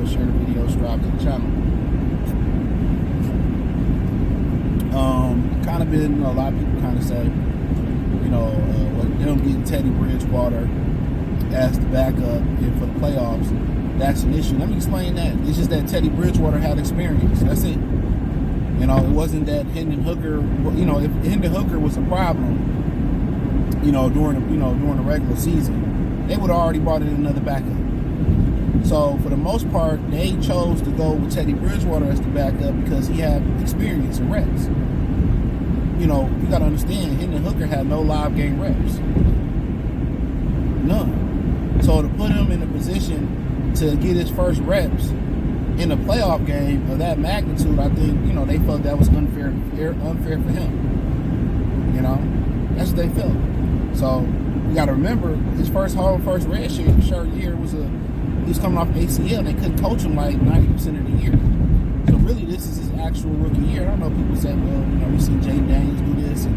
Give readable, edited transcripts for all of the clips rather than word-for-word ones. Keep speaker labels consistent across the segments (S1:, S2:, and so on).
S1: share the video, subscribe to the channel. Kind of been, a lot of people kind of say, them getting Teddy Bridgewater as the backup for the playoffs, that's an issue. Let me explain that. It's just that Teddy Bridgewater had experience. That's it. It wasn't that Hendon Hooker. If Hendon Hooker was a problem, during the regular season, they would have already brought in another backup. So for the most part, they chose to go with Teddy Bridgewater as the backup because he had experience and reps. You got to understand, Hendon Hooker had no live game reps. None. So to put him in a position to get his first reps in a playoff game of that magnitude, I think, they felt that was unfair for him. That's what they felt. So you got to remember, his first red shirt year he was coming off ACL, and they couldn't coach him like 90% of the year. So really, this is his actual rookie year. I know people say, well, we see Jaden Daniels do this, and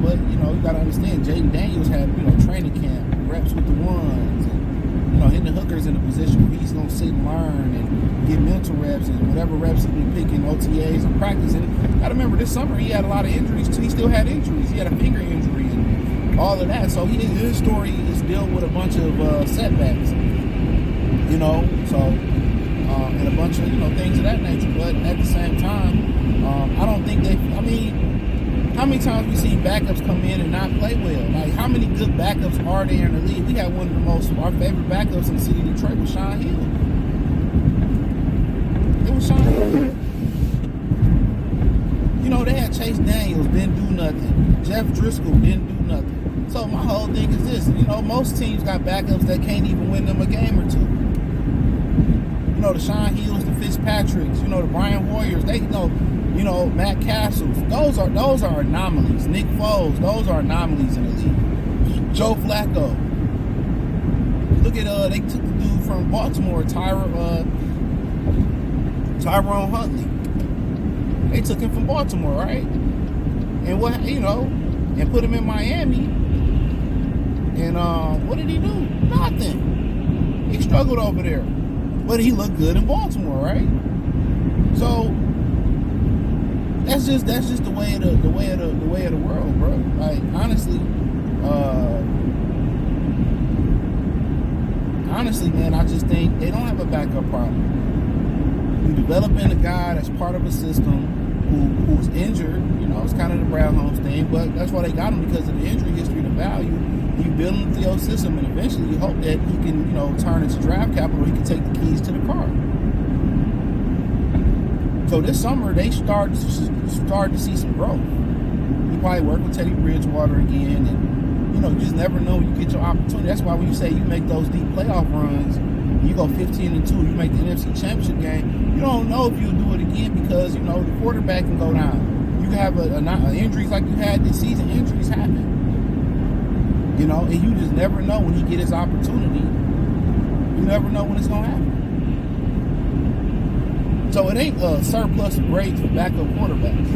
S1: but you got to understand, Jaden Daniels had training camp reps with the ones, and Hendon Hooker's in a position where he's gonna sit and learn and get mental reps and whatever reps he's been picking, OTAs and practice. And got to remember, this summer he had a lot of injuries too. He still had injuries. He had a finger injury and all of that. So his story is dealt with a bunch of setbacks. And a bunch of things of that nature. But at the same time, I don't think how many times we seen backups come in and not play well? Like, how many good backups are there in the league? We had one of our favorite backups in the city of Detroit was Sean Hill. It was Sean Hill. They had Chase Daniels, didn't do nothing. Jeff Driscoll didn't do nothing. So my whole thing is this, most teams got backups that can't even win them a game or two. The Sean Hills, the Fitzpatricks, the Brian Hoyers, Matt Castles. Those are anomalies. Nick Foles, those are anomalies in the league. Joe Flacco. Look at they took the dude from Baltimore, Tyrone Huntley. They took him from Baltimore, right? And and put him in Miami. And what did he do? Nothing. He struggled over there. But he looked good in Baltimore, right? So that's just the way of the world, bro. Like, honestly, man, I just think they don't have a backup problem. You developing a guy that's part of a system who's injured. It's kind of the Brad Holmes thing, but that's why they got him, because of the injury history, the value. You build him into your system, and eventually you hope that he can, turn into draft capital. He can take the keys to the car. So this summer they start to see some growth. You probably work with Teddy Bridgewater again, and you just never know when you get your opportunity. That's why when you say you make those deep playoff runs, you go 15-2, you make the NFC Championship game, you don't know if you'll do it again, because the quarterback can go down. You can have injuries like you had this season. Injuries happen. And you just never know when he get his opportunity. You never know when it's going to happen. So it ain't a surplus of grades for backup quarterbacks.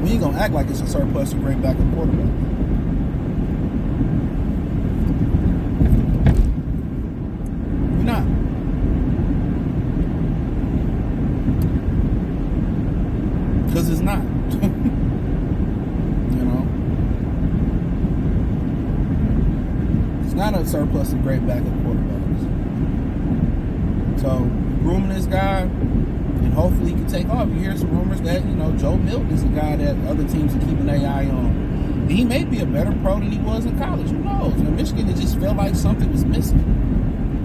S1: We ain't going to act like it's a surplus of great backup quarterbacks. We're not. Because it's not. Not a surplus of great backup quarterbacks. So, grooming this guy, and hopefully he can take off. You hear some rumors that, Joe Milton is a guy that other teams are keeping their eye on. And he may be a better pro than he was in college. Who knows? In Michigan, it just felt like something was missing.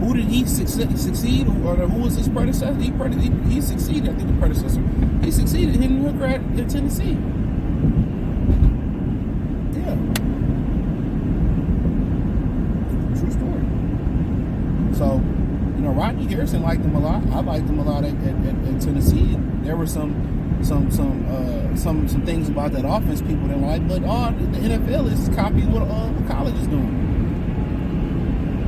S1: Who did he succeed? Or who was his predecessor? He succeeded, I think the predecessor. He succeeded Hendon Hooker at Tennessee. Yeah. So, Rodney Harrison liked him a lot. I liked him a lot at Tennessee. There were some things about that offense people didn't like, but the NFL is copying what college is doing.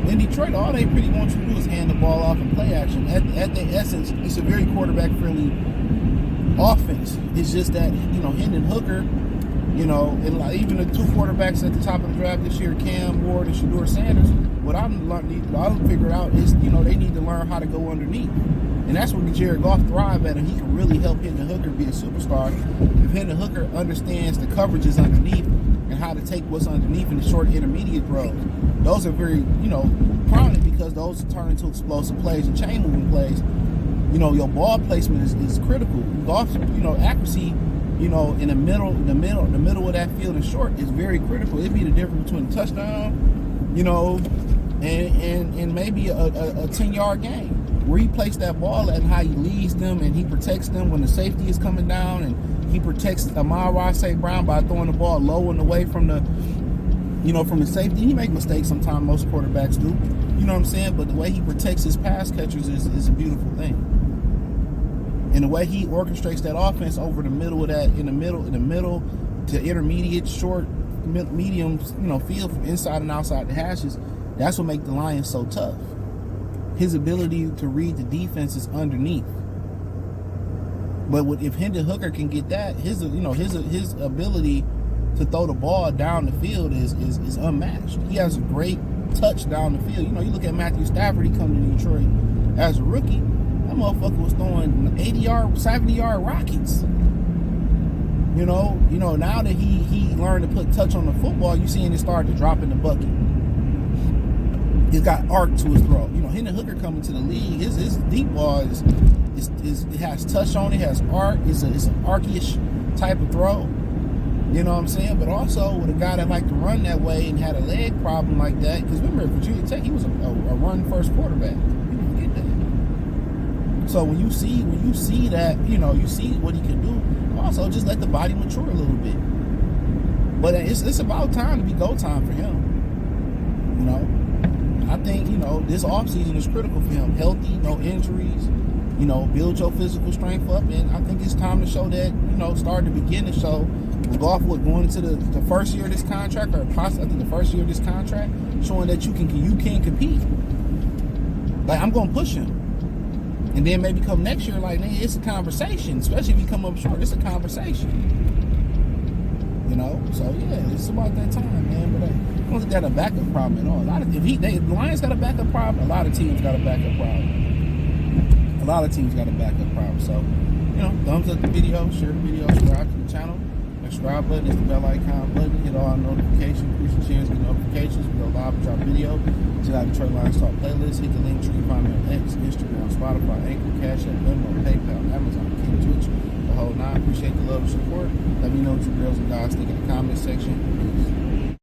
S1: In Detroit, all they pretty want you to do is hand the ball off and play action. At their essence, it's a very quarterback-friendly offense. It's just that, Hendon Hooker, and even the two quarterbacks at the top of the draft this year, Cam Ward and Shedeur Sanders, what I'm figured out is, you know, they need to learn how to go underneath. And that's what Jared Goff thrive at, and he can really help Hendon Hooker be a superstar. If Hendon Hooker understands the coverages underneath and how to take what's underneath in the short intermediate throws, those are very, you know, prominent because those turn into explosive plays and chain moving plays. You know, your ball placement is critical. Goff's, you know, accuracy, you know, in the middle of that field and short is very critical. It'd be the difference between a touchdown, you know, and maybe a 10-yard game. Where he placed that ball at and how he leads them and he protects them when the safety is coming down, and he protects Amon-Ra St. Brown by throwing the ball low and away from the, you know, from the safety. He make mistakes sometimes, most quarterbacks do. You know what I'm saying? But the way he protects his pass catchers is a beautiful thing. And the way he orchestrates that offense over the middle of that, in the middle to intermediate, short, medium, you know, field from inside and outside the hashes, that's what makes the Lions so tough. His ability to read the defense is underneath. But if Hendon Hooker can get that, his ability to throw the ball down the field is unmatched. He has a great touch down the field. You know, you look at Matthew Stafford, he come to Detroit as a rookie. That motherfucker was throwing 80-yard, 70-yard rockets. You know, now that he learned to put touch on the football, you seeing it start to drop in the bucket. He's got arc to his throw. You know, Hendon Hooker coming to the league, his deep ball is it has touch on it, has arc. It's an arc-ish type of throw. You know what I'm saying? But also with a guy that liked to run that way and had a leg problem like that. Because remember, Virginia Tech, he was a run-first quarterback. People forget that. So when you see that, you know, you see what he can do. Also, just let the body mature a little bit. But it's about time to be go time for him. You know. I think, you know, this offseason is critical for him. Healthy, no injuries, you know, build your physical strength up. And I think it's time to show that, you know, start to begin to show Goff going into the first year of this contract, or possibly, I think the first year of this contract, showing that you can compete. Like, I'm going to push him. And then maybe come next year, like, man, it's a conversation. Especially if you come up short, it's a conversation. You know, so yeah, it's about that time, man. But I don't think got a backup problem at all. The Lions got a backup problem, a lot of teams got a backup problem. A lot of teams got a backup problem. So, you know, thumbs up the video, share the video, subscribe to the channel. The subscribe button is the bell icon button. Hit all our notifications, increase the chance to get notifications. We go live with our video. Check out Detroit Lions Talk playlist. Hit the link tree, find me on X, Instagram, Spotify, Anchor, Cash App, Venmo, PayPal, Amazon, King, Twitch. The whole nine. Appreciate the love and support. Let me know what you girls and guys think in the comment section. Peace.